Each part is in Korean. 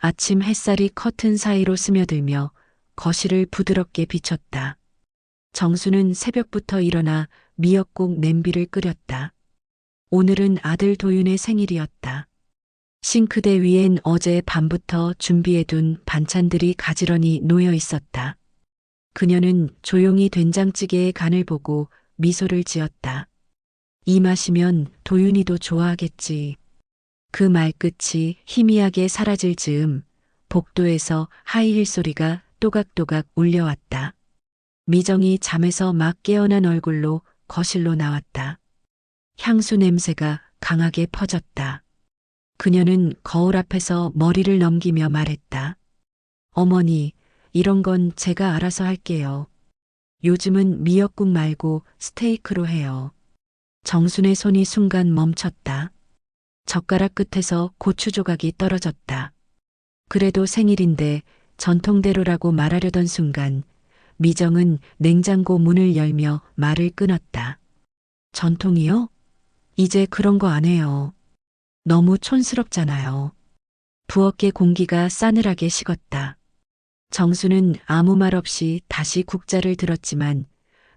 아침 햇살이 커튼 사이로 스며들며 거실을 부드럽게 비췄다. 정수는 새벽부터 일어나 미역국 냄비를 끓였다. 오늘은 아들 도윤의 생일이었다. 싱크대 위엔 어제 밤부터 준비해둔 반찬들이 가지런히 놓여 있었다. 그녀는 조용히 된장찌개의 간을 보고 미소를 지었다. 이 맛이면 도윤이도 좋아하겠지. 그 말끝이 희미하게 사라질 즈음 복도에서 하이힐 소리가 또각또각 울려왔다. 미정이 잠에서 막 깨어난 얼굴로 거실로 나왔다. 향수 냄새가 강하게 퍼졌다. 그녀는 거울 앞에서 머리를 넘기며 말했다. 어머니, 이런 건 제가 알아서 할게요. 요즘은 미역국 말고 스테이크로 해요. 정순의 손이 순간 멈췄다. 젓가락 끝에서 고추 조각이 떨어졌다. 그래도 생일인데 전통대로라고 말하려던 순간 미정은 냉장고 문을 열며 말을 끊었다. 전통이요? 이제 그런 거 안 해요. 너무 촌스럽잖아요. 부엌의 공기가 싸늘하게 식었다. 정수는 아무 말 없이 다시 국자를 들었지만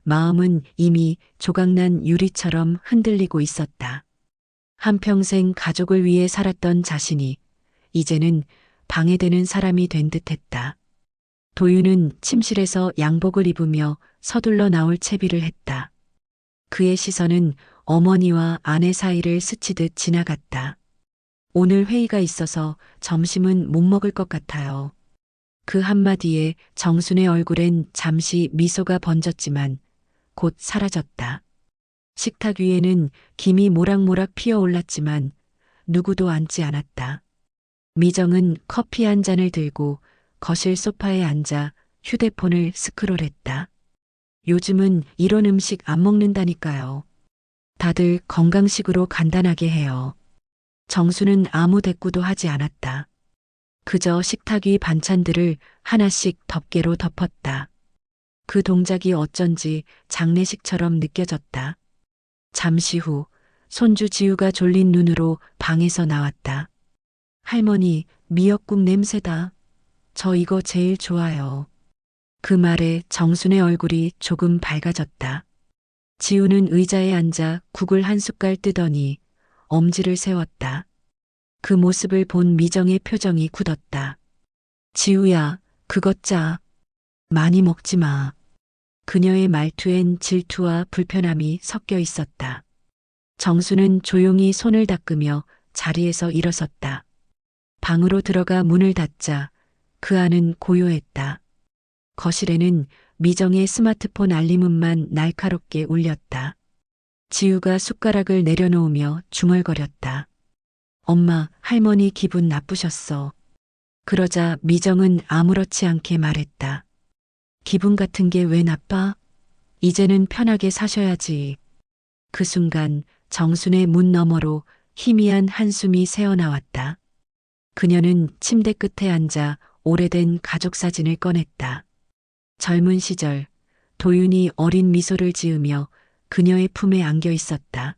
마음은 이미 조각난 유리처럼 흔들리고 있었다. 한평생 가족을 위해 살았던 자신이 이제는 방해되는 사람이 된 듯했다. 도윤은 침실에서 양복을 입으며 서둘러 나올 채비를 했다. 그의 시선은 어머니와 아내 사이를 스치듯 지나갔다. 오늘 회의가 있어서 점심은 못 먹을 것 같아요. 그 한마디에 정순의 얼굴엔 잠시 미소가 번졌지만 곧 사라졌다. 식탁 위에는 김이 모락모락 피어올랐지만 누구도 앉지 않았다. 미정은 커피 한 잔을 들고 거실 소파에 앉아 휴대폰을 스크롤했다. 요즘은 이런 음식 안 먹는다니까요. 다들 건강식으로 간단하게 해요. 정수는 아무 대꾸도 하지 않았다. 그저 식탁 위 반찬들을 하나씩 덮개로 덮었다. 그 동작이 어쩐지 장례식처럼 느껴졌다. 잠시 후 손주 지우가 졸린 눈으로 방에서 나왔다. 할머니, 미역국 냄새다. 저 이거 제일 좋아요. 그 말에 정순의 얼굴이 조금 밝아졌다. 지우는 의자에 앉아 국을 한 숟갈 뜨더니 엄지를 세웠다. 그 모습을 본 미정의 표정이 굳었다. 지우야, 그것 짜. 많이 먹지 마. 그녀의 말투엔 질투와 불편함이 섞여 있었다. 정수는 조용히 손을 닦으며 자리에서 일어섰다. 방으로 들어가 문을 닫자 그 안은 고요했다. 거실에는 미정의 스마트폰 알림음만 날카롭게 울렸다. 지우가 숟가락을 내려놓으며 중얼거렸다. 엄마, 할머니 기분 나쁘셨어. 그러자 미정은 아무렇지 않게 말했다. 기분 같은 게 왜 나빠? 이제는 편하게 사셔야지. 그 순간 정순의 문 너머로 희미한 한숨이 새어나왔다. 그녀는 침대 끝에 앉아 오래된 가족 사진을 꺼냈다. 젊은 시절 도윤이 어린 미소를 지으며 그녀의 품에 안겨 있었다.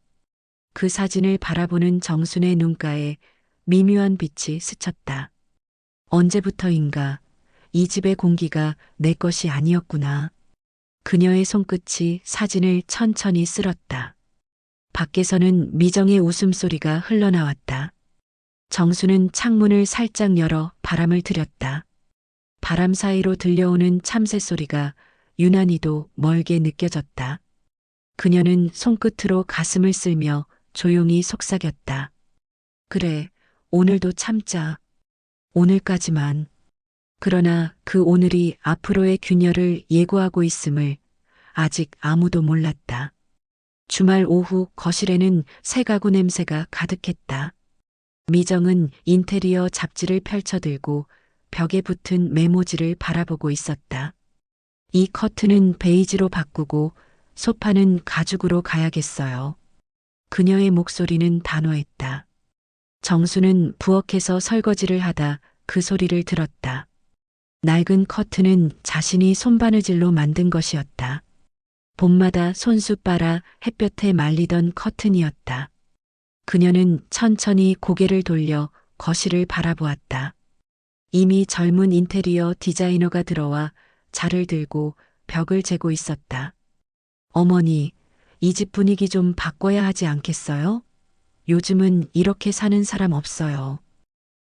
그 사진을 바라보는 정순의 눈가에 미묘한 빛이 스쳤다. 언제부터인가 이 집의 공기가 내 것이 아니었구나. 그녀의 손끝이 사진을 천천히 쓸었다. 밖에서는 미정의 웃음소리가 흘러나왔다. 정수는 창문을 살짝 열어 바람을 들였다. 바람 사이로 들려오는 참새 소리가 유난히도 멀게 느껴졌다. 그녀는 손끝으로 가슴을 쓸며 조용히 속삭였다. 그래, 오늘도 참자. 오늘까지만. 그러나 그 오늘이 앞으로의 균열을 예고하고 있음을 아직 아무도 몰랐다. 주말 오후 거실에는 새 가구 냄새가 가득했다. 미정은 인테리어 잡지를 펼쳐들고 벽에 붙은 메모지를 바라보고 있었다. 이 커튼은 베이지로 바꾸고 소파는 가죽으로 가야겠어요. 그녀의 목소리는 단호했다. 정수는 부엌에서 설거지를 하다 그 소리를 들었다. 낡은 커튼은 자신이 손바느질로 만든 것이었다. 봄마다 손수 빨아 햇볕에 말리던 커튼이었다. 그녀는 천천히 고개를 돌려 거실을 바라보았다. 이미 젊은 인테리어 디자이너가 들어와 자를 들고 벽을 재고 있었다. 어머니, 이 집 분위기 좀 바꿔야 하지 않겠어요? 요즘은 이렇게 사는 사람 없어요.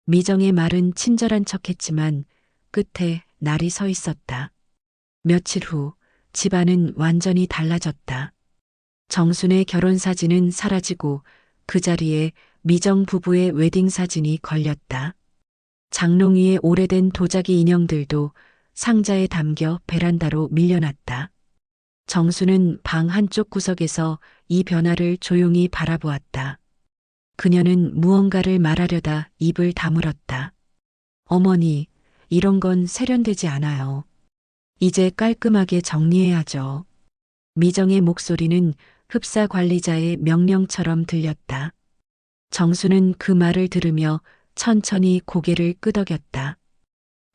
미정의 말은 친절한 척했지만 끝에 날이 서 있었다. 며칠 후 집안은 완전히 달라졌다. 정순의 결혼 사진은 사라지고 그 자리에 미정 부부의 웨딩 사진이 걸렸다. 장롱 위에 오래된 도자기 인형들도 상자에 담겨 베란다로 밀려났다. 정수는 방 한쪽 구석에서 이 변화를 조용히 바라보았다. 그녀는 무언가를 말하려다 입을 다물었다. 어머니, 이런 건 세련되지 않아요. 이제 깔끔하게 정리해야죠. 미정의 목소리는 흡사 관리자의 명령처럼 들렸다. 정수는 그 말을 들으며 천천히 고개를 끄덕였다.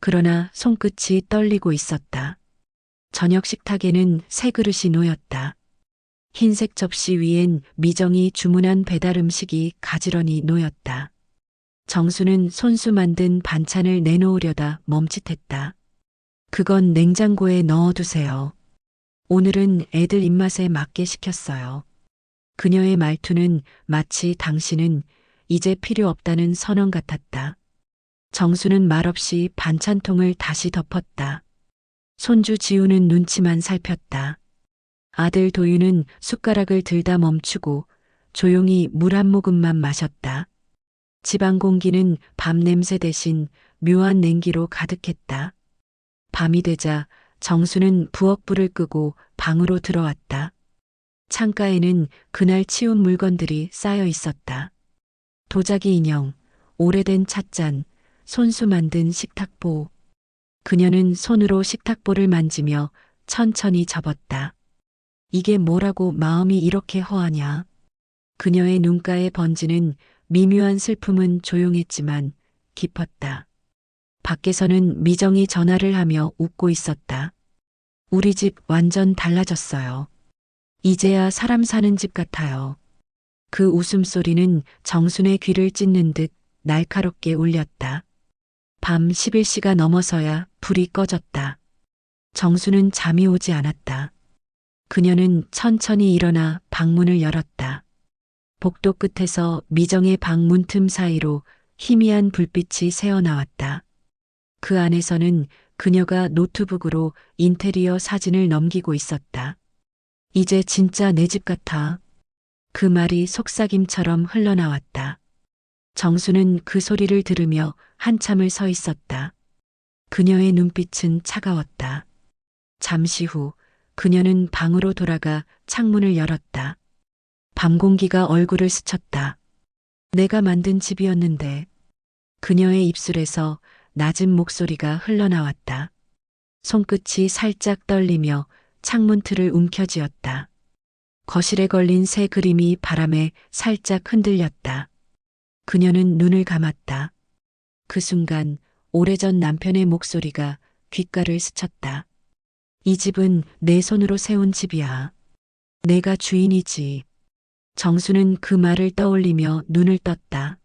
그러나 손끝이 떨리고 있었다. 저녁 식탁에는 새 그릇이 놓였다. 흰색 접시 위엔 미정이 주문한 배달 음식이 가지런히 놓였다. 정수는 손수 만든 반찬을 내놓으려다 멈칫했다. 그건 냉장고에 넣어두세요. 오늘은 애들 입맛에 맞게 시켰어요. 그녀의 말투는 마치 당신은 이제 필요 없다는 선언 같았다. 정수는 말없이 반찬통을 다시 덮었다. 손주 지우는 눈치만 살폈다. 아들 도윤은 숟가락을 들다 멈추고 조용히 물 한 모금만 마셨다. 집안 공기는 밤 냄새 대신 묘한 냉기로 가득했다. 밤이 되자 정수는 부엌불을 끄고 방으로 들어왔다. 창가에는 그날 치운 물건들이 쌓여 있었다. 도자기 인형, 오래된 찻잔, 손수 만든 식탁보. 그녀는 손으로 식탁보를 만지며 천천히 접었다. 이게 뭐라고 마음이 이렇게 허하냐. 그녀의 눈가에 번지는 미묘한 슬픔은 조용했지만 깊었다. 밖에서는 미정이 전화를 하며 웃고 있었다. 우리 집 완전 달라졌어요. 이제야 사람 사는 집 같아요. 그 웃음소리는 정순의 귀를 찢는 듯 날카롭게 울렸다. 밤 11시가 넘어서야 불이 꺼졌다. 정수는 잠이 오지 않았다. 그녀는 천천히 일어나 방문을 열었다. 복도 끝에서 미정의 방 문틈 사이로 희미한 불빛이 새어나왔다. 그 안에서는 그녀가 노트북으로 인테리어 사진을 넘기고 있었다. 이제 진짜 내 집 같아. 그 말이 속삭임처럼 흘러나왔다. 정수는 그 소리를 들으며 한참을 서 있었다. 그녀의 눈빛은 차가웠다. 잠시 후 그녀는 방으로 돌아가 창문을 열었다. 밤 공기가 얼굴을 스쳤다. 내가 만든 집이었는데. 그녀의 입술에서 낮은 목소리가 흘러나왔다. 손끝이 살짝 떨리며 창문 틀을 움켜쥐었다. 거실에 걸린 새 그림이 바람에 살짝 흔들렸다. 그녀는 눈을 감았다. 그 순간 오래전 남편의 목소리가 귓가를 스쳤다. 이 집은 내 손으로 세운 집이야. 내가 주인이지. 정수는 그 말을 떠올리며 눈을 떴다.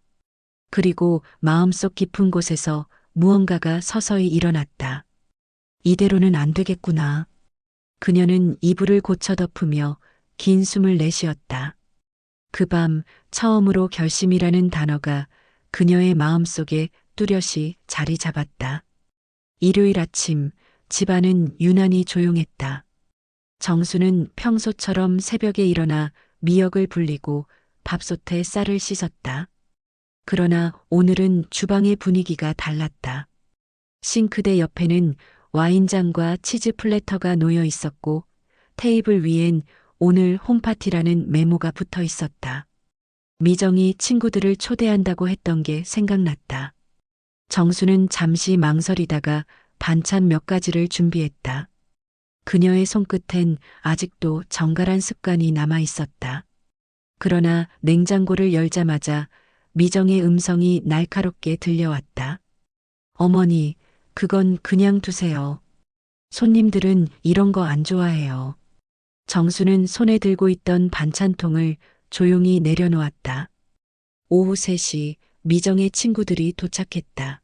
그리고 마음속 깊은 곳에서 무언가가 서서히 일어났다. 이대로는 안 되겠구나. 그녀는 이불을 고쳐 덮으며 긴 숨을 내쉬었다. 그 밤 처음으로 결심이라는 단어가 그녀의 마음속에 뚜렷이 자리 잡았다. 일요일 아침 집안은 유난히 조용했다. 정수는 평소처럼 새벽에 일어나 미역을 불리고 밥솥에 쌀을 씻었다. 그러나 오늘은 주방의 분위기가 달랐다. 싱크대 옆에는 와인잔과 치즈 플래터가 놓여 있었고 테이블 위엔 오늘 홈파티라는 메모가 붙어 있었다. 미정이 친구들을 초대한다고 했던 게 생각났다. 정수는 잠시 망설이다가 반찬 몇 가지를 준비했다. 그녀의 손끝엔 아직도 정갈한 습관이 남아 있었다. 그러나 냉장고를 열자마자 미정의 음성이 날카롭게 들려왔다. 어머니, 그건 그냥 두세요. 손님들은 이런 거 안 좋아해요. 정수는 손에 들고 있던 반찬통을 조용히 내려놓았다. 오후 3시 미정의 친구들이 도착했다.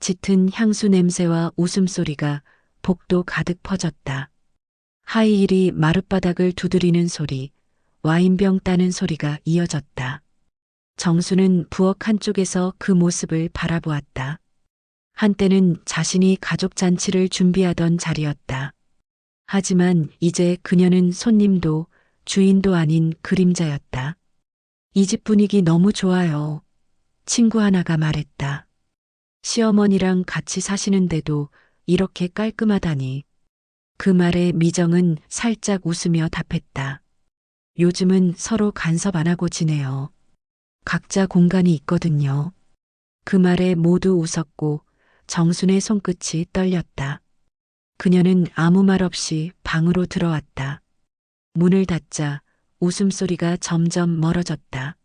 짙은 향수 냄새와 웃음소리가 복도 가득 퍼졌다. 하이힐이 마룻바닥을 두드리는 소리, 와인병 따는 소리가 이어졌다. 정수는 부엌 한쪽에서 그 모습을 바라보았다. 한때는 자신이 가족 잔치를 준비하던 자리였다. 하지만 이제 그녀는 손님도 주인도 아닌 그림자였다. 이 집 분위기 너무 좋아요. 친구 하나가 말했다. 시어머니랑 같이 사시는데도 이렇게 깔끔하다니. 그 말에 미정은 살짝 웃으며 답했다. 요즘은 서로 간섭 안 하고 지내요. 각자 공간이 있거든요. 그 말에 모두 웃었고 정순의 손끝이 떨렸다. 그녀는 아무 말 없이 방으로 들어왔다. 문을 닫자 웃음소리가 점점 멀어졌다.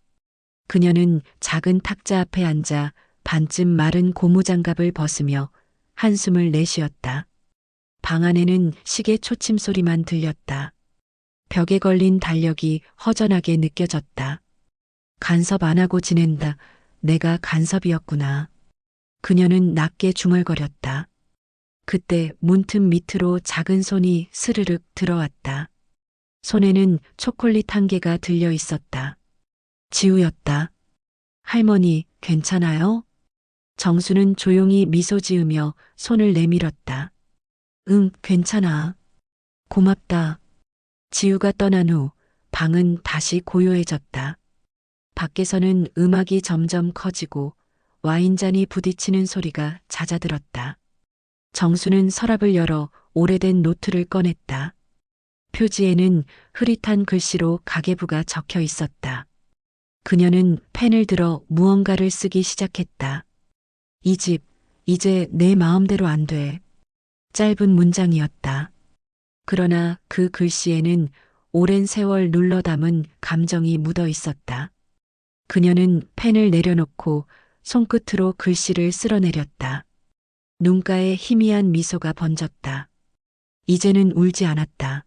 그녀는 작은 탁자 앞에 앉아 반쯤 마른 고무장갑을 벗으며 한숨을 내쉬었다. 방 안에는 시계 초침 소리만 들렸다. 벽에 걸린 달력이 허전하게 느껴졌다. 간섭 안 하고 지낸다. 내가 간섭이었구나. 그녀는 낮게 중얼거렸다. 그때 문틈 밑으로 작은 손이 스르륵 들어왔다. 손에는 초콜릿 한 개가 들려 있었다. 지우였다. 할머니, 괜찮아요? 정수는 조용히 미소 지으며 손을 내밀었다. 응, 괜찮아. 고맙다. 지우가 떠난 후 방은 다시 고요해졌다. 밖에서는 음악이 점점 커지고 와인잔이 부딪히는 소리가 잦아들었다. 정수는 서랍을 열어 오래된 노트를 꺼냈다. 표지에는 흐릿한 글씨로 가계부가 적혀 있었다. 그녀는 펜을 들어 무언가를 쓰기 시작했다. 이 집, 이제 내 마음대로 안 돼. 짧은 문장이었다. 그러나 그 글씨에는 오랜 세월 눌러 담은 감정이 묻어 있었다. 그녀는 펜을 내려놓고 손끝으로 글씨를 쓸어내렸다. 눈가에 희미한 미소가 번졌다. 이제는 울지 않았다.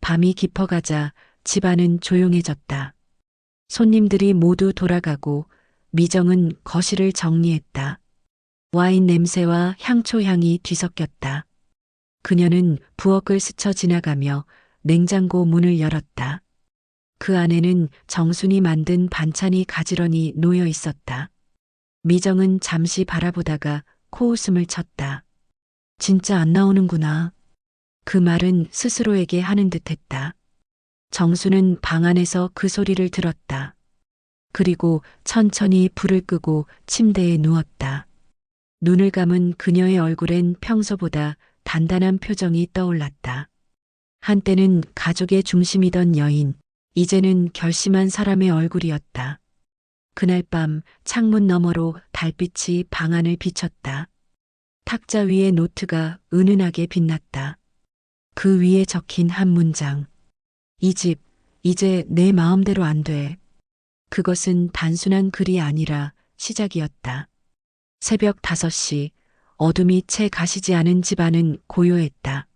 밤이 깊어가자 집안은 조용해졌다. 손님들이 모두 돌아가고 미정은 거실을 정리했다. 와인 냄새와 향초 향이 뒤섞였다. 그녀는 부엌을 스쳐 지나가며 냉장고 문을 열었다. 그 안에는 정순이 만든 반찬이 가지런히 놓여 있었다. 미정은 잠시 바라보다가 코웃음을 쳤다. 진짜 안 나오는구나. 그 말은 스스로에게 하는 듯 했다. 정수는 방 안에서 그 소리를 들었다. 그리고 천천히 불을 끄고 침대에 누웠다. 눈을 감은 그녀의 얼굴엔 평소보다 단단한 표정이 떠올랐다. 한때는 가족의 중심이던 여인, 이제는 결심한 사람의 얼굴이었다. 그날 밤 창문 너머로 달빛이 방 안을 비쳤다. 탁자 위에 노트가 은은하게 빛났다. 그 위에 적힌 한 문장. 이 집, 이제 내 마음대로 안 돼. 그것은 단순한 글이 아니라 시작이었다. 새벽 5시, 어둠이 채 가시지 않은 집안은 고요했다.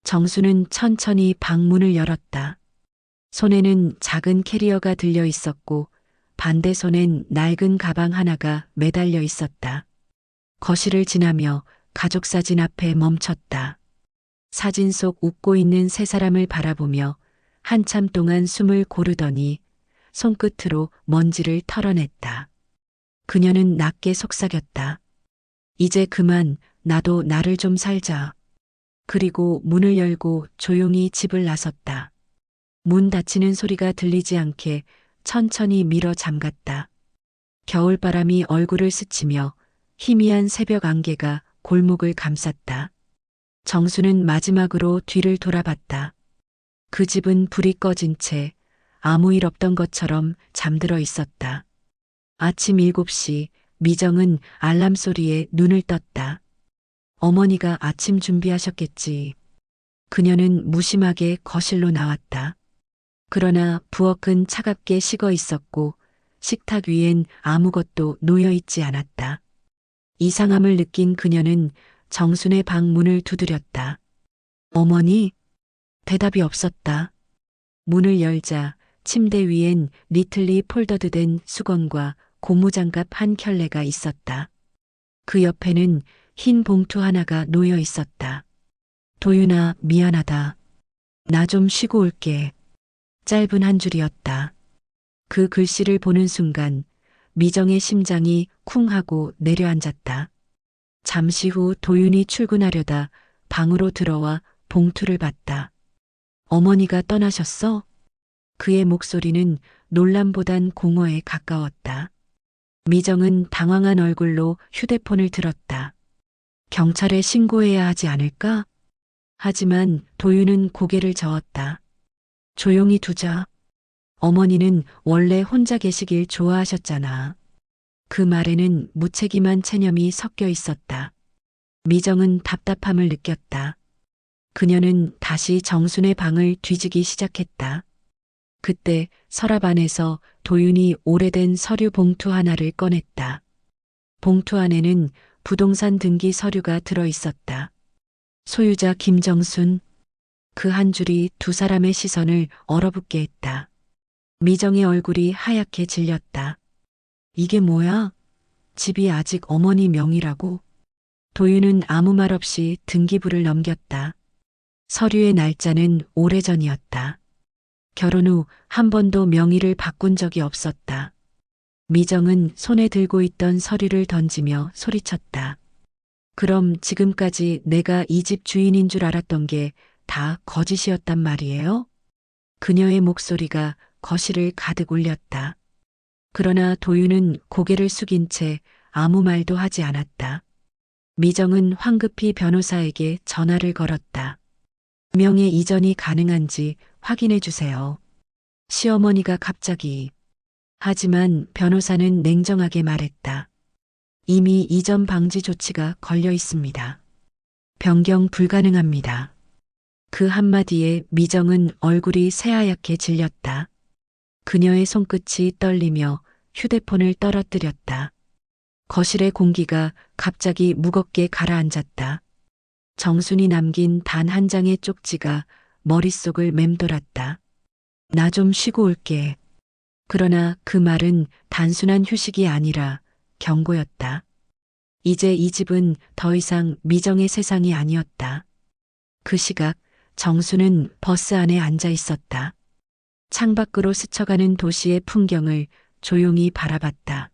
정수는 천천히 방문을 열었다. 손에는 작은 캐리어가 들려 있었고 반대 손엔 낡은 가방 하나가 매달려 있었다. 거실을 지나며 가족 사진 앞에 멈췄다. 사진 속 웃고 있는 세 사람을 바라보며 한참 동안 숨을 고르더니 손끝으로 먼지를 털어냈다. 그녀는 낮게 속삭였다. 이제 그만 나도 나를 좀 살자. 그리고 문을 열고 조용히 집을 나섰다. 문 닫히는 소리가 들리지 않게 천천히 밀어 잠갔다. 겨울바람이 얼굴을 스치며 희미한 새벽 안개가 골목을 감쌌다. 정수는 마지막으로 뒤를 돌아봤다. 그 집은 불이 꺼진 채 아무 일 없던 것처럼 잠들어 있었다. 아침 7시 미정은 알람 소리에 눈을 떴다. 어머니가 아침 준비하셨겠지. 그녀는 무심하게 거실로 나왔다. 그러나 부엌은 차갑게 식어 있었고 식탁 위엔 아무것도 놓여 있지 않았다. 이상함을 느낀 그녀는 정순의 방 문을 두드렸다. 어머니? 대답이 없었다. 문을 열자 침대 위엔 니틀리 폴더드된 수건과 고무장갑 한 켤레가 있었다. 그 옆에는 흰 봉투 하나가 놓여 있었다. 도윤아, 미안하다. 나 좀 쉬고 올게. 짧은 한 줄이었다. 그 글씨를 보는 순간 미정의 심장이 쿵 하고 내려앉았다. 잠시 후 도윤이 출근하려다 방으로 들어와 봉투를 봤다. 어머니가 떠나셨어? 그의 목소리는 놀람보단 공허에 가까웠다. 미정은 당황한 얼굴로 휴대폰을 들었다. 경찰에 신고해야 하지 않을까? 하지만 도윤은 고개를 저었다. 조용히 두자. 어머니는 원래 혼자 계시길 좋아하셨잖아. 그 말에는 무책임한 체념이 섞여 있었다. 미정은 답답함을 느꼈다. 그녀는 다시 정순의 방을 뒤지기 시작했다. 그때 서랍 안에서 도윤이 오래된 서류 봉투 하나를 꺼냈다. 봉투 안에는 부동산 등기 서류가 들어 있었다. 소유자 김정순. 그 한 줄이 두 사람의 시선을 얼어붙게 했다. 미정의 얼굴이 하얗게 질렸다. 이게 뭐야? 집이 아직 어머니 명의라고? 도윤은 아무 말 없이 등기부를 넘겼다. 서류의 날짜는 오래전이었다. 결혼 후 한 번도 명의를 바꾼 적이 없었다. 미정은 손에 들고 있던 서류를 던지며 소리쳤다. 그럼 지금까지 내가 이 집 주인인 줄 알았던 게 다 거짓이었단 말이에요? 그녀의 목소리가 거실을 가득 울렸다. 그러나 도윤은 고개를 숙인 채 아무 말도 하지 않았다. 미정은 황급히 변호사에게 전화를 걸었다. 명예 이전이 가능한지 확인해 주세요. 시어머니가 갑자기. 하지만 변호사는 냉정하게 말했다. 이미 이전 방지 조치가 걸려 있습니다. 변경 불가능합니다. 그 한마디에 미정은 얼굴이 새하얗게 질렸다. 그녀의 손끝이 떨리며 휴대폰을 떨어뜨렸다. 거실의 공기가 갑자기 무겁게 가라앉았다. 정순이 남긴 단 한 장의 쪽지가 머릿속을 맴돌았다. 나 좀 쉬고 올게. 그러나 그 말은 단순한 휴식이 아니라 경고였다. 이제 이 집은 더 이상 미정의 세상이 아니었다. 그 시각 정수는 버스 안에 앉아 있었다. 창밖으로 스쳐가는 도시의 풍경을 조용히 바라봤다.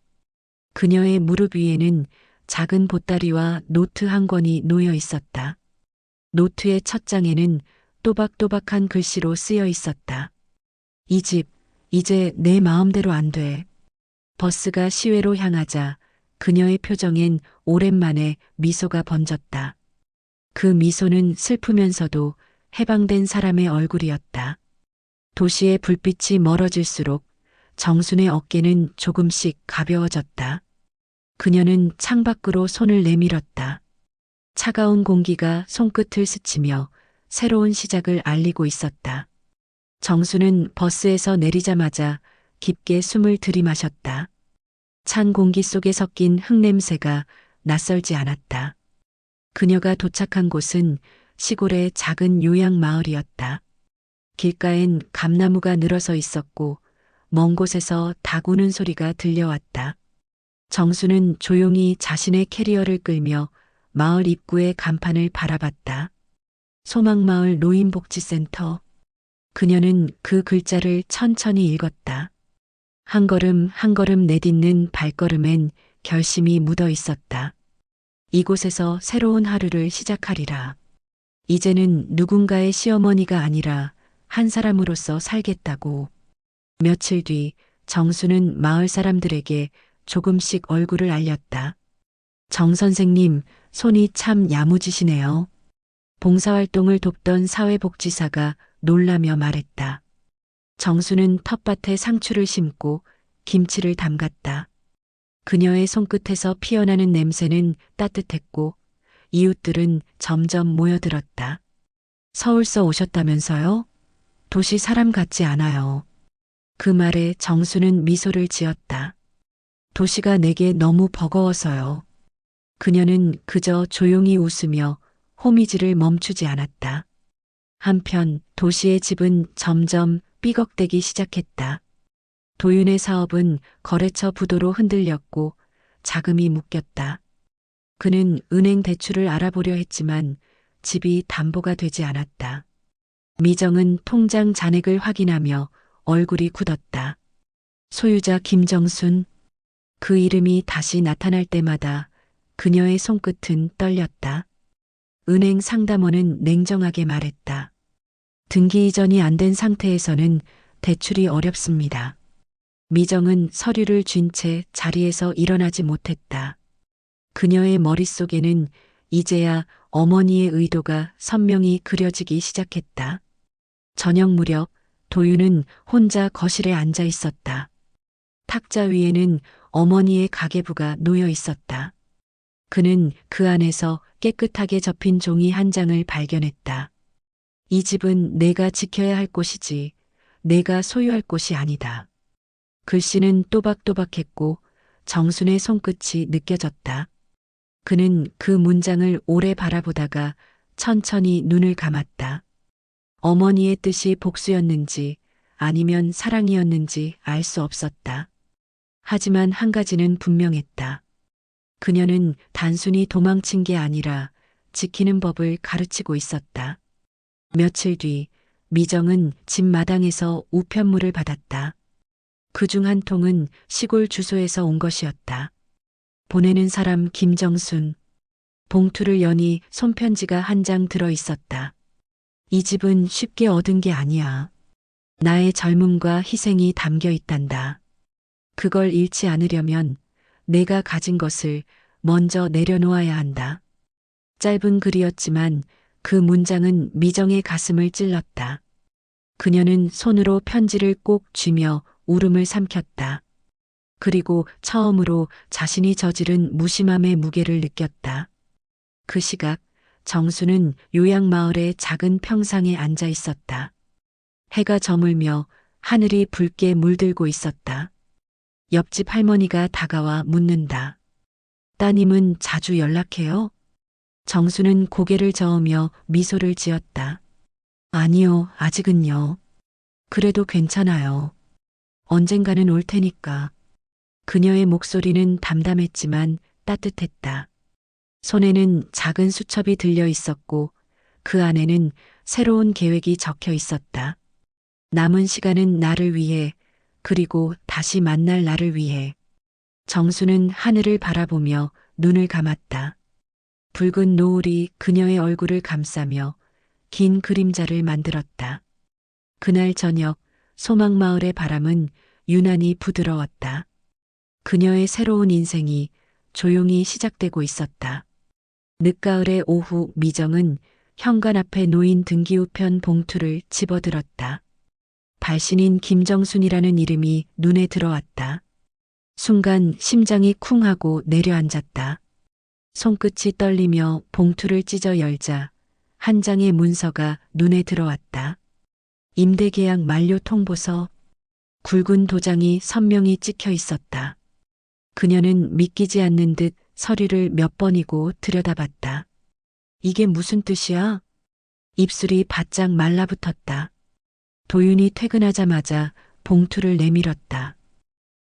그녀의 무릎 위에는 작은 보따리와 노트 한 권이 놓여 있었다. 노트의 첫 장에는 또박또박한 글씨로 쓰여 있었다. 이 집, 이제 내 마음대로 안 돼. 버스가 시외로 향하자 그녀의 표정엔 오랜만에 미소가 번졌다. 그 미소는 슬프면서도 해방된 사람의 얼굴이었다. 도시의 불빛이 멀어질수록 정순의 어깨는 조금씩 가벼워졌다. 그녀는 창밖으로 손을 내밀었다. 차가운 공기가 손끝을 스치며 새로운 시작을 알리고 있었다. 정수는 버스에서 내리자마자 깊게 숨을 들이마셨다. 찬 공기 속에 섞인 흙냄새가 낯설지 않았다. 그녀가 도착한 곳은 시골의 작은 요양 마을이었다. 길가엔 감나무가 늘어서 있었고 먼 곳에서 닭 우는 소리가 들려왔다. 정수는 조용히 자신의 캐리어를 끌며 마을 입구의 간판을 바라봤다. 소망마을 노인복지센터. 그녀는 그 글자를 천천히 읽었다. 한 걸음 한 걸음 내딛는 발걸음엔 결심이 묻어 있었다. 이곳에서 새로운 하루를 시작하리라. 이제는 누군가의 시어머니가 아니라 한 사람으로서 살겠다고. 며칠 뒤 정수는 마을 사람들에게 조금씩 얼굴을 알렸다. 정 선생님, 손이 참 야무지시네요. 봉사활동을 돕던 사회복지사가 놀라며 말했다. 정수는 텃밭에 상추를 심고 김치를 담갔다. 그녀의 손끝에서 피어나는 냄새는 따뜻했고 이웃들은 점점 모여들었다. 서울서 오셨다면서요? 도시 사람 같지 않아요. 그 말에 정수는 미소를 지었다. 도시가 내게 너무 버거워서요. 그녀는 그저 조용히 웃으며 호미질을 멈추지 않았다. 한편 도시의 집은 점점 삐걱대기 시작했다. 도윤의 사업은 거래처 부도로 흔들렸고 자금이 묶였다. 그는 은행 대출을 알아보려 했지만 집이 담보가 되지 않았다. 미정은 통장 잔액을 확인하며 얼굴이 굳었다. 소유자 김정순. 그 이름이 다시 나타날 때마다 그녀의 손끝은 떨렸다. 은행 상담원은 냉정하게 말했다. 등기 이전이 안 된 상태에서는 대출이 어렵습니다. 미정은 서류를 쥔 채 자리에서 일어나지 못했다. 그녀의 머릿속에는 이제야 어머니의 의도가 선명히 그려지기 시작했다. 저녁 무렵 도윤은 혼자 거실에 앉아 있었다. 탁자 위에는 어머니의 가계부가 놓여 있었다. 그는 그 안에서 깨끗하게 접힌 종이 한 장을 발견했다. 이 집은 내가 지켜야 할 곳이지, 내가 소유할 곳이 아니다. 글씨는 또박또박했고 정순의 손끝이 느껴졌다. 그는 그 문장을 오래 바라보다가 천천히 눈을 감았다. 어머니의 뜻이 복수였는지 아니면 사랑이었는지 알 수 없었다. 하지만 한 가지는 분명했다. 그녀는 단순히 도망친 게 아니라 지키는 법을 가르치고 있었다. 며칠 뒤 미정은 집 마당에서 우편물을 받았다. 그중 한 통은 시골 주소에서 온 것이었다. 보내는 사람 김정순. 봉투를 여니 손편지가 한 장 들어 있었다. 이 집은 쉽게 얻은 게 아니야. 나의 젊음과 희생이 담겨 있단다. 그걸 잃지 않으려면 내가 가진 것을 먼저 내려놓아야 한다. 짧은 글이었지만 그 문장은 미정의 가슴을 찔렀다. 그녀는 손으로 편지를 꼭 쥐며 울음을 삼켰다. 그리고 처음으로 자신이 저지른 무심함의 무게를 느꼈다. 그 시각 정수는 요양마을의 작은 평상에 앉아 있었다. 해가 저물며 하늘이 붉게 물들고 있었다. 옆집 할머니가 다가와 묻는다. 따님은 자주 연락해요? 정수는 고개를 저으며 미소를 지었다. 아니요, 아직은요. 그래도 괜찮아요. 언젠가는 올 테니까. 그녀의 목소리는 담담했지만 따뜻했다. 손에는 작은 수첩이 들려 있었고 그 안에는 새로운 계획이 적혀 있었다. 남은 시간은 나를 위해, 그리고 다시 만날 나를 위해. 정수는 하늘을 바라보며 눈을 감았다. 붉은 노을이 그녀의 얼굴을 감싸며 긴 그림자를 만들었다. 그날 저녁 소망마을의 바람은 유난히 부드러웠다. 그녀의 새로운 인생이 조용히 시작되고 있었다. 늦가을의 오후 미정은 현관 앞에 놓인 등기우편 봉투를 집어들었다. 발신인 김정순이라는 이름이 눈에 들어왔다. 순간 심장이 쿵 하고 내려앉았다. 손끝이 떨리며 봉투를 찢어 열자 한 장의 문서가 눈에 들어왔다. 임대계약 만료 통보서. 굵은 도장이 선명히 찍혀 있었다. 그녀는 믿기지 않는 듯 서류를 몇 번이고 들여다봤다. 이게 무슨 뜻이야? 입술이 바짝 말라붙었다. 도윤이 퇴근하자마자 봉투를 내밀었다.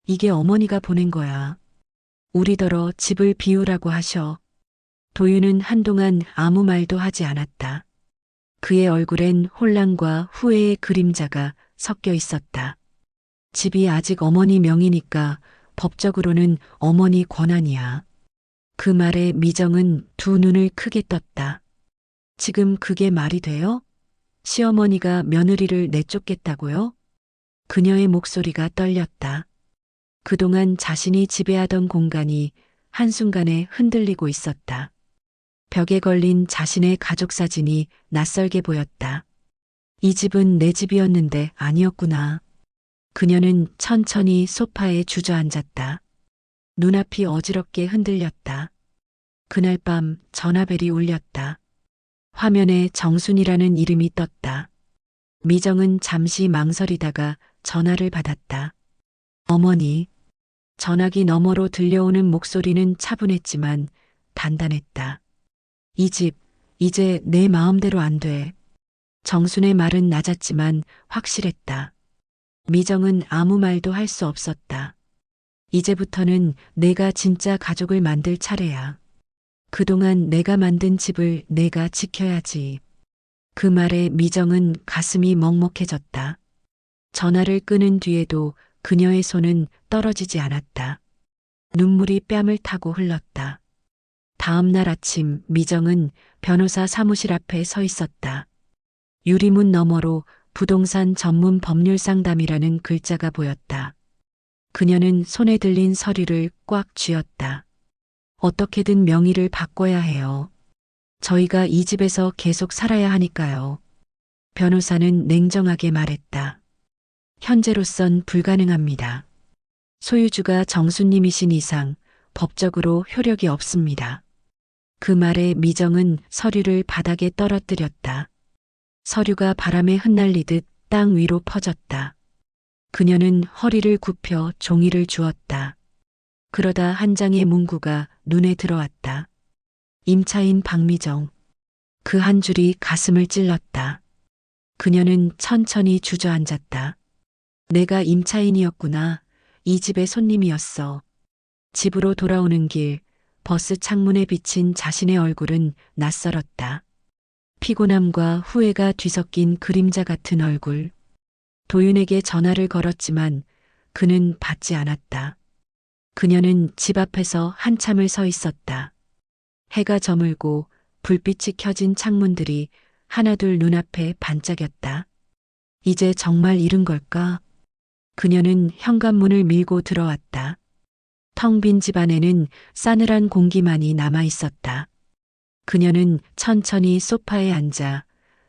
이게 어머니가 보낸 거야. 우리더러 집을 비우라고 하셔. 도윤은 한동안 아무 말도 하지 않았다. 그의 얼굴엔 혼란과 후회의 그림자가 섞여 있었다. 집이 아직 어머니 명의니까 법적으로는 어머니 권한이야. 그 말에 미정은 두 눈을 크게 떴다. 지금 그게 말이 돼요? 시어머니가 며느리를 내쫓겠다고요? 그녀의 목소리가 떨렸다. 그동안 자신이 지배하던 공간이 한순간에 흔들리고 있었다. 벽에 걸린 자신의 가족 사진이 낯설게 보였다. 이 집은 내 집이었는데 아니었구나. 그녀는 천천히 소파에 주저앉았다. 눈앞이 어지럽게 흔들렸다. 그날 밤 전화벨이 울렸다. 화면에 정순이라는 이름이 떴다. 미정은 잠시 망설이다가 전화를 받았다. 어머니. 전화기 너머로 들려오는 목소리는 차분했지만 단단했다. 이 집, 이제 내 마음대로 안 돼. 정순의 말은 낮았지만 확실했다. 미정은 아무 말도 할 수 없었다. 이제부터는 내가 진짜 가족을 만들 차례야. 그동안 내가 만든 집을 내가 지켜야지. 그 말에 미정은 가슴이 먹먹해졌다. 전화를 끊은 뒤에도 그녀의 손은 떨어지지 않았다. 눈물이 뺨을 타고 흘렀다. 다음 날 아침 미정은 변호사 사무실 앞에 서 있었다. 유리문 너머로 부동산 전문 법률 상담이라는 글자가 보였다. 그녀는 손에 들린 서류를 꽉 쥐었다. 어떻게든 명의를 바꿔야 해요. 저희가 이 집에서 계속 살아야 하니까요. 변호사는 냉정하게 말했다. 현재로선 불가능합니다. 소유주가 정수님이신 이상 법적으로 효력이 없습니다. 그 말에 미정은 서류를 바닥에 떨어뜨렸다. 서류가 바람에 흩날리듯 땅 위로 퍼졌다. 그녀는 허리를 굽혀 종이를 주었다. 그러다 한 장의 문구가 눈에 들어왔다. 임차인 박미정. 그 한 줄이 가슴을 찔렀다. 그녀는 천천히 주저앉았다. 내가 임차인이었구나. 이 집의 손님이었어. 집으로 돌아오는 길, 버스 창문에 비친 자신의 얼굴은 낯설었다. 피곤함과 후회가 뒤섞인 그림자 같은 얼굴. 도윤에게 전화를 걸었지만 그는 받지 않았다. 그녀는 집 앞에서 한참을 서 있었다. 해가 저물고 불빛이 켜진 창문들이 하나둘 눈앞에 반짝였다. 이제 정말 이른 걸까? 그녀는 현관문을 밀고 들어왔다. 텅 빈 집 안에는 싸늘한 공기만이 남아 있었다. 그녀는 천천히 소파에 앉아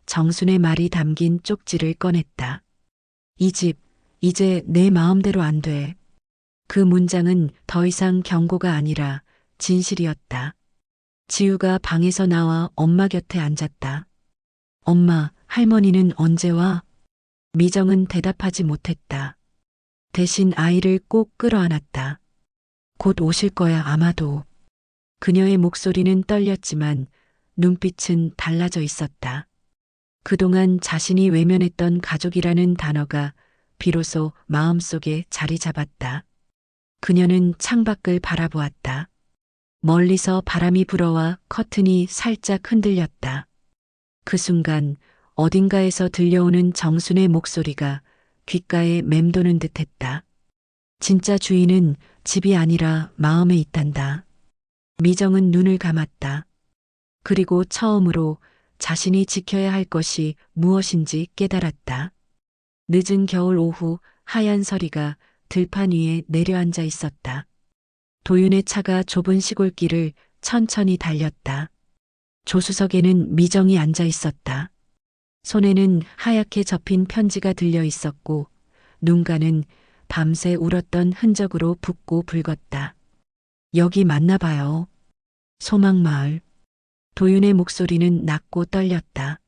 정순의 말이 담긴 쪽지를 꺼냈다. 이 집, 이제 내 마음대로 안 돼. 그 문장은 더 이상 경고가 아니라 진실이었다. 지우가 방에서 나와 엄마 곁에 앉았다. 엄마, 할머니는 언제 와? 미정은 대답하지 못했다. 대신 아이를 꼭 끌어안았다. 곧 오실 거야, 아마도. 그녀의 목소리는 떨렸지만 눈빛은 달라져 있었다. 그동안 자신이 외면했던 가족이라는 단어가 비로소 마음속에 자리 잡았다. 그녀는 창밖을 바라보았다. 멀리서 바람이 불어와 커튼이 살짝 흔들렸다. 그 순간 어딘가에서 들려오는 정순의 목소리가 귓가에 맴도는 듯했다. 진짜 주인은 집이 아니라 마음에 있단다. 미정은 눈을 감았다. 그리고 처음으로 자신이 지켜야 할 것이 무엇인지 깨달았다. 늦은 겨울 오후 하얀 서리가 들판 위에 내려앉아 있었다. 도윤의 차가 좁은 시골길을 천천히 달렸다. 조수석에는 미정이 앉아 있었다. 손에는 하얗게 접힌 편지가 들려 있었고 눈가는 밤새 울었던 흔적으로 붓고 붉었다. 여기 맞나 봐요. 소망마을. 도윤의 목소리는 낮고 떨렸다.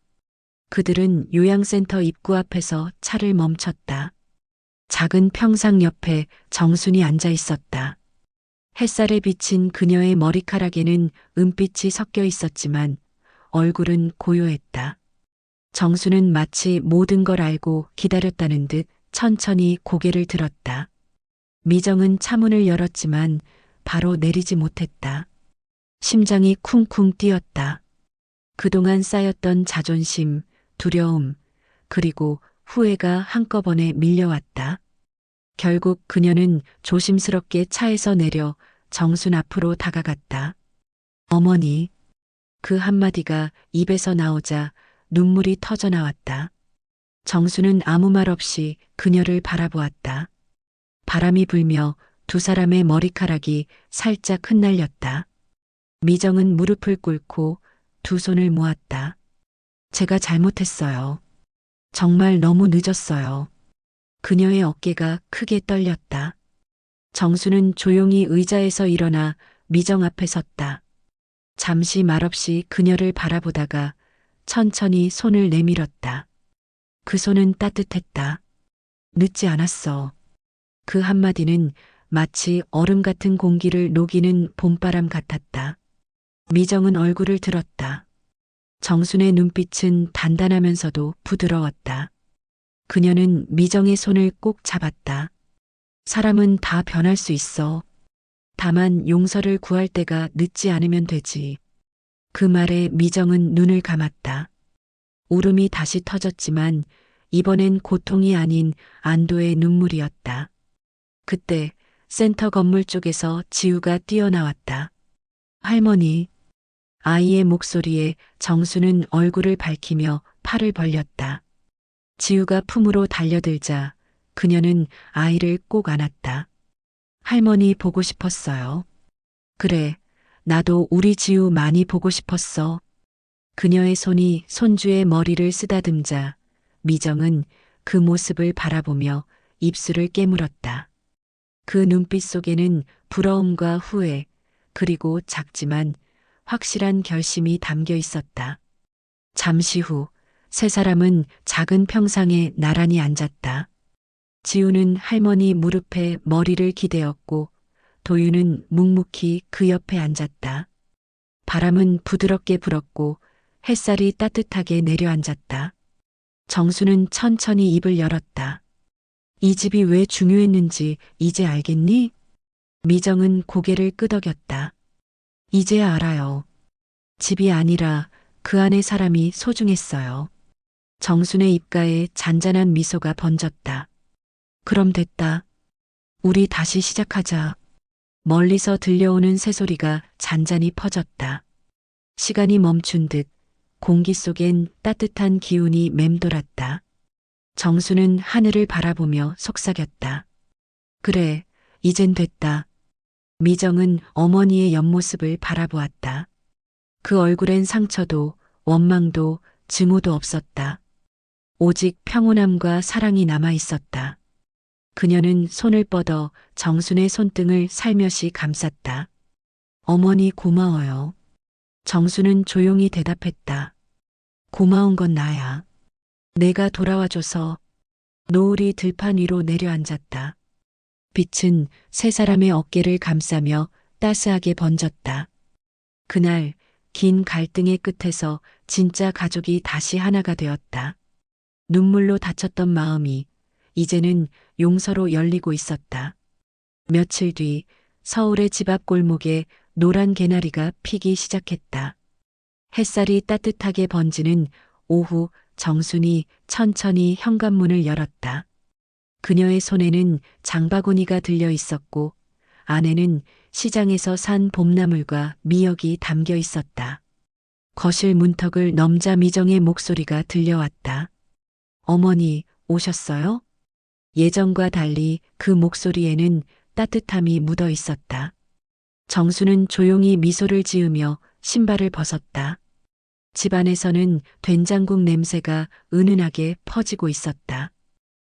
그들은 요양센터 입구 앞에서 차를 멈췄다. 작은 평상 옆에 정순이 앉아 있었다. 햇살에 비친 그녀의 머리카락에는 은빛이 섞여 있었지만 얼굴은 고요했다. 정수는 마치 모든 걸 알고 기다렸다는 듯 천천히 고개를 들었다. 미정은 차문을 열었지만 바로 내리지 못했다. 심장이 쿵쿵 뛰었다. 그동안 쌓였던 자존심, 두려움, 그리고 후회가 한꺼번에 밀려왔다. 결국 그녀는 조심스럽게 차에서 내려 정순 앞으로 다가갔다. 어머니. 그 한마디가 입에서 나오자 눈물이 터져 나왔다. 정수는 아무 말 없이 그녀를 바라보았다. 바람이 불며 두 사람의 머리카락이 살짝 흩날렸다. 미정은 무릎을 꿇고 두 손을 모았다. 제가 잘못했어요. 정말 너무 늦었어요. 그녀의 어깨가 크게 떨렸다. 정수는 조용히 의자에서 일어나 미정 앞에 섰다. 잠시 말없이 그녀를 바라보다가 천천히 손을 내밀었다. 그 손은 따뜻했다. 늦지 않았어. 그 한마디는 마치 얼음 같은 공기를 녹이는 봄바람 같았다. 미정은 얼굴을 들었다. 정순의 눈빛은 단단하면서도 부드러웠다. 그녀는 미정의 손을 꼭 잡았다. 사람은 다 변할 수 있어. 다만 용서를 구할 때가 늦지 않으면 되지. 그 말에 미정은 눈을 감았다. 울음이 다시 터졌지만 이번엔 고통이 아닌 안도의 눈물이었다. 그때 센터 건물 쪽에서 지우가 뛰어나왔다. 할머니. 아이의 목소리에 정수는 얼굴을 밝히며 팔을 벌렸다. 지우가 품으로 달려들자 그녀는 아이를 꼭 안았다. 할머니 보고 싶었어요. 그래, 나도 우리 지우 많이 보고 싶었어. 그녀의 손이 손주의 머리를 쓰다듬자 미정은 그 모습을 바라보며 입술을 깨물었다. 그 눈빛 속에는 부러움과 후회, 그리고 작지만 확실한 결심이 담겨 있었다. 잠시 후 세 사람은 작은 평상에 나란히 앉았다. 지우는 할머니 무릎에 머리를 기대었고 도유는 묵묵히 그 옆에 앉았다. 바람은 부드럽게 불었고 햇살이 따뜻하게 내려앉았다. 정수는 천천히 입을 열었다. 이 집이 왜 중요했는지 이제 알겠니? 미정은 고개를 끄덕였다. 이제야 알아요. 집이 아니라 그 안의 사람이 소중했어요. 정순의 입가에 잔잔한 미소가 번졌다. 그럼 됐다. 우리 다시 시작하자. 멀리서 들려오는 새소리가 잔잔히 퍼졌다. 시간이 멈춘 듯 공기 속엔 따뜻한 기운이 맴돌았다. 정수는 하늘을 바라보며 속삭였다. 그래, 이젠 됐다. 미정은 어머니의 옆모습을 바라보았다. 그 얼굴엔 상처도 원망도 증오도 없었다. 오직 평온함과 사랑이 남아 있었다. 그녀는 손을 뻗어 정순의 손등을 살며시 감쌌다. 어머니 고마워요. 정수는 조용히 대답했다. 고마운 건 나야. 내가 돌아와줘서. 노을이 들판 위로 내려앉았다. 빛은 세 사람의 어깨를 감싸며 따스하게 번졌다. 그날 긴 갈등의 끝에서 진짜 가족이 다시 하나가 되었다. 눈물로 다쳤던 마음이 이제는 용서로 열리고 있었다. 며칠 뒤 서울의 집 앞 골목에 노란 개나리가 피기 시작했다. 햇살이 따뜻하게 번지는 오후 정순이 천천히 현관문을 열었다. 그녀의 손에는 장바구니가 들려 있었고 안에는 시장에서 산 봄나물과 미역이 담겨 있었다. 거실 문턱을 넘자 미정의 목소리가 들려왔다. 어머니, 오셨어요? 예전과 달리 그 목소리에는 따뜻함이 묻어 있었다. 정수는 조용히 미소를 지으며 신발을 벗었다. 집안에서는 된장국 냄새가 은은하게 퍼지고 있었다.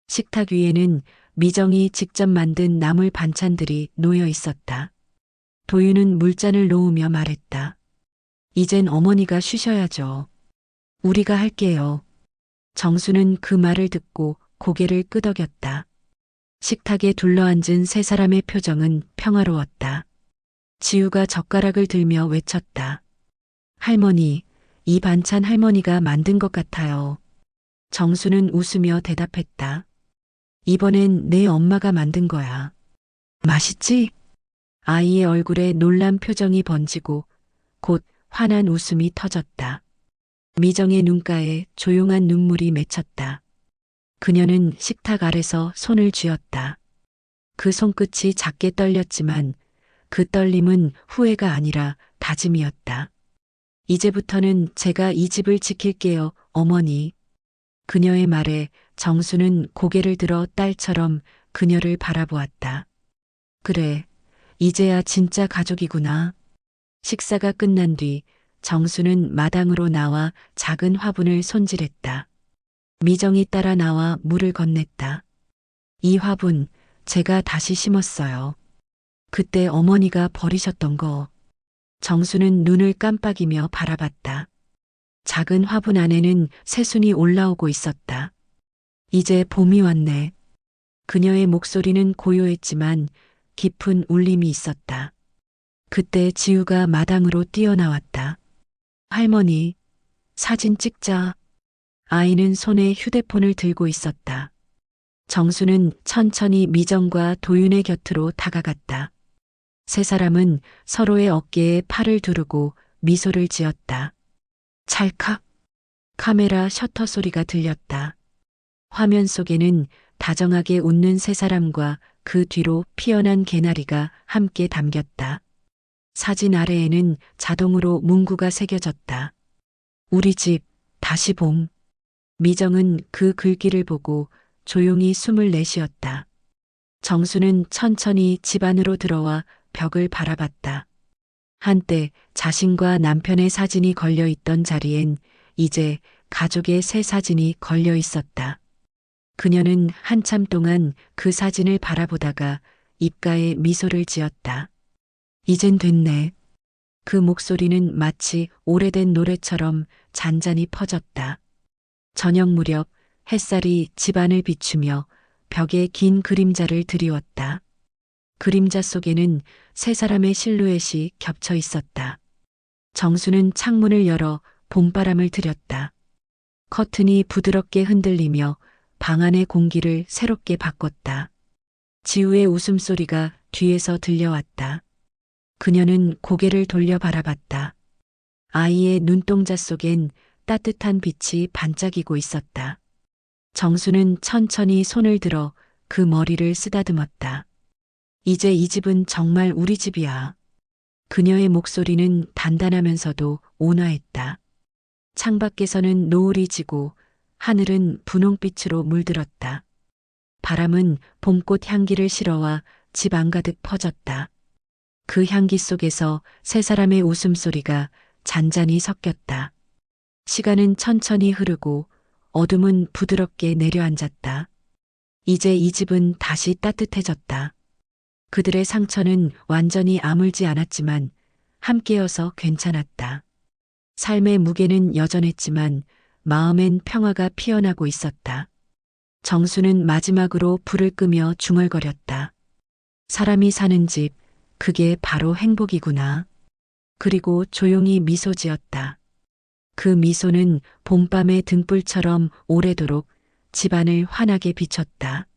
식탁 위에는 미정이 직접 만든 나물 반찬들이 놓여 있었다. 도유는 물잔을 놓으며 말했다. 이젠 어머니가 쉬셔야죠. 우리가 할게요. 정수는 그 말을 듣고 고개를 끄덕였다. 식탁에 둘러앉은 세 사람의 표정은 평화로웠다. 지우가 젓가락을 들며 외쳤다. 할머니, 이 반찬 할머니가 만든 것 같아요. 정수는 웃으며 대답했다. 이번엔 내 엄마가 만든 거야. 맛있지? 아이의 얼굴에 놀란 표정이 번지고 곧 환한 웃음이 터졌다. 미정의 눈가에 조용한 눈물이 맺혔다. 그녀는 식탁 아래서 손을 쥐었다. 그 손끝이 작게 떨렸지만 그 떨림은 후회가 아니라 다짐이었다. 이제부터는 제가 이 집을 지킬게요, 어머니. 그녀의 말에 정수는 고개를 들어 딸처럼 그녀를 바라보았다. 그래, 이제야 진짜 가족이구나. 식사가 끝난 뒤 정수는 마당으로 나와 작은 화분을 손질했다. 미정이 따라 나와 물을 건넸다. 이 화분 제가 다시 심었어요. 그때 어머니가 버리셨던 거. 정수는 눈을 깜빡이며 바라봤다. 작은 화분 안에는 새순이 올라오고 있었다. 이제 봄이 왔네. 그녀의 목소리는 고요했지만 깊은 울림이 있었다. 그때 지우가 마당으로 뛰어나왔다. 할머니, 사진 찍자. 아이는 손에 휴대폰을 들고 있었다. 정수는 천천히 미정과 도윤의 곁으로 다가갔다. 세 사람은 서로의 어깨에 팔을 두르고 미소를 지었다. 찰칵. 카메라 셔터 소리가 들렸다. 화면 속에는 다정하게 웃는 세 사람과 그 뒤로 피어난 개나리가 함께 담겼다. 사진 아래에는 자동으로 문구가 새겨졌다. 우리 집, 다시 봄. 미정은 그 글귀를 보고 조용히 숨을 내쉬었다. 정수는 천천히 집 안으로 들어와 벽을 바라봤다. 한때 자신과 남편의 사진이 걸려 있던 자리엔 이제 가족의 새 사진이 걸려 있었다. 그녀는 한참 동안 그 사진을 바라보다가 입가에 미소를 지었다. 이젠 됐네. 그 목소리는 마치 오래된 노래처럼 잔잔히 퍼졌다. 저녁 무렵 햇살이 집안을 비추며 벽에 긴 그림자를 드리웠다. 그림자 속에는 세 사람의 실루엣이 겹쳐 있었다. 정수는 창문을 열어 봄바람을 들였다. 커튼이 부드럽게 흔들리며 방 안의 공기를 새롭게 바꿨다. 지우의 웃음소리가 뒤에서 들려왔다. 그녀는 고개를 돌려 바라봤다. 아이의 눈동자 속엔 따뜻한 빛이 반짝이고 있었다. 정수는 천천히 손을 들어 그 머리를 쓰다듬었다. 이제 이 집은 정말 우리 집이야. 그녀의 목소리는 단단하면서도 온화했다. 창밖에서는 노을이 지고 하늘은 분홍빛으로 물들었다. 바람은 봄꽃 향기를 실어와 집 안가득 퍼졌다. 그 향기 속에서 세 사람의 웃음소리가 잔잔히 섞였다. 시간은 천천히 흐르고 어둠은 부드럽게 내려앉았다. 이제 이 집은 다시 따뜻해졌다. 그들의 상처는 완전히 아물지 않았지만 함께여서 괜찮았다. 삶의 무게는 여전했지만 마음엔 평화가 피어나고 있었다. 정수는 마지막으로 불을 끄며 중얼거렸다. 사람이 사는 집, 그게 바로 행복이구나. 그리고 조용히 미소 지었다. 그 미소는 봄밤의 등불처럼 오래도록 집안을 환하게 비췄다.